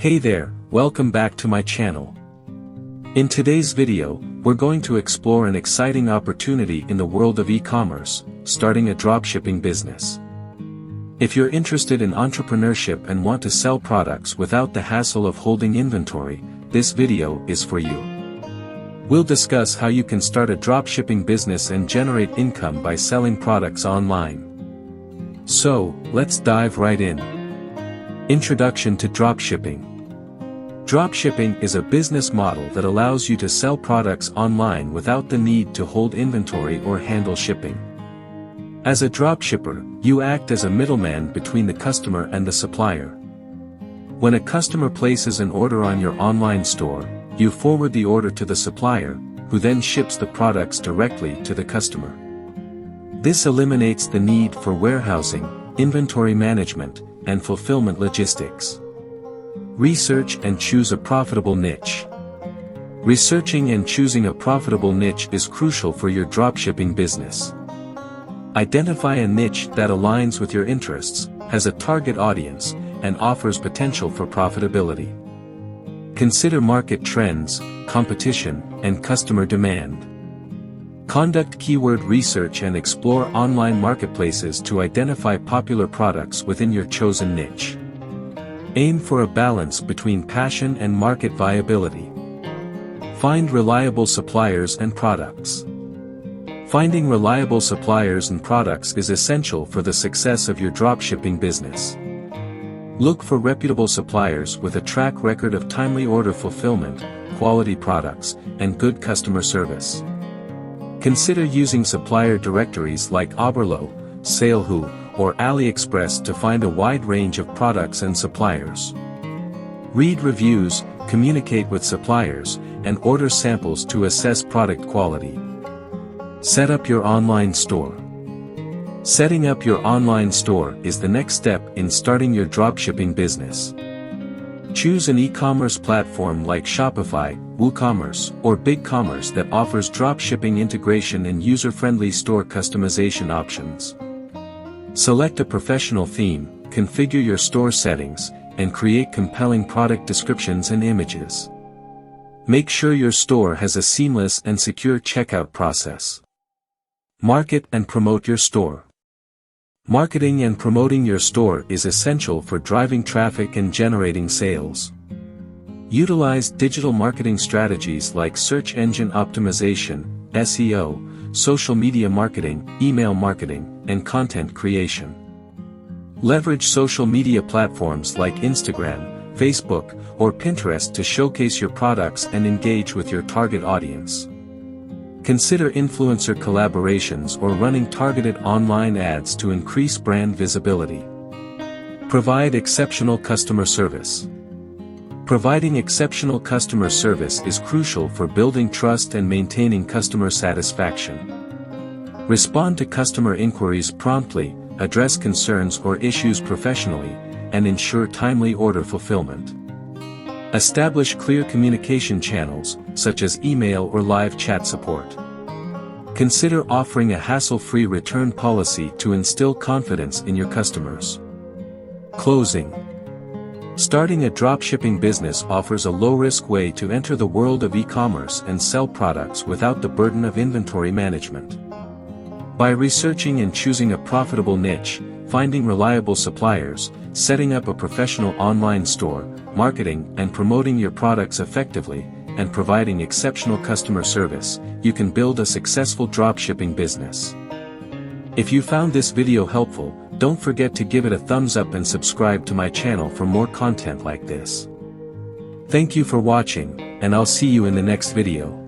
Hey there, welcome back to my channel. In today's video, we're going to explore an exciting opportunity in the world of e-commerce, starting a dropshipping business. If you're interested in entrepreneurship and want to sell products without the hassle of holding inventory, this video is for you. We'll discuss how you can start a dropshipping business and generate income by selling products online. So, let's dive right in. Introduction to dropshipping. Dropshipping is a business model that allows you to sell products online without the need to hold inventory or handle shipping. As a dropshipper, you act as a middleman between the customer and the supplier. When a customer places an order on your online store, you forward the order to the supplier, who then ships the products directly to the customer. This eliminates the need for warehousing, inventory management, and fulfillment logistics. Research and choose a profitable niche. Researching and choosing a profitable niche is crucial for your dropshipping business. Identify a niche that aligns with your interests, has a target audience, and offers potential for profitability. Consider market trends, competition, and customer demand. Conduct keyword research and explore online marketplaces to identify popular products within your chosen niche. Aim for a balance between passion and market viability. Find reliable suppliers and products. Finding reliable suppliers and products is essential for the success of your dropshipping business. Look for reputable suppliers with a track record of timely order fulfillment, quality products, and good customer service. Consider using supplier directories like Oberlo, SaleHoo, or AliExpress to find a wide range of products and suppliers. Read reviews, communicate with suppliers, and order samples to assess product quality. Set up your online store. Setting up your online store is the next step in starting your dropshipping business. Choose an e-commerce platform like Shopify, WooCommerce, or BigCommerce that offers dropshipping integration and user-friendly store customization options. Select a professional theme, configure your store settings, and create compelling product descriptions and images. Make sure your store has a seamless and secure checkout process. Market and promote your store. Marketing and promoting your store is essential for driving traffic and generating sales. Utilize digital marketing strategies like search engine optimization, SEO, social media marketing, email marketing, and content creation. Leverage social media platforms like Instagram, Facebook, or Pinterest to showcase your products and engage with your target audience. Consider influencer collaborations or running targeted online ads to increase brand visibility. Provide exceptional customer service. Providing exceptional customer service is crucial for building trust and maintaining customer satisfaction. Respond to customer inquiries promptly, address concerns or issues professionally, and ensure timely order fulfillment. Establish clear communication channels, such as email or live chat support. Consider offering a hassle-free return policy to instill confidence in your customers. Closing. Starting a dropshipping business offers a low-risk way to enter the world of e-commerce and sell products without the burden of inventory management. By researching and choosing a profitable niche, finding reliable suppliers, setting up a professional online store, marketing and promoting your products effectively, and providing exceptional customer service, you can build a successful dropshipping business. If you found this video helpful, don't forget to give it a thumbs up and subscribe to my channel for more content like this. Thank you for watching, and I'll see you in the next video.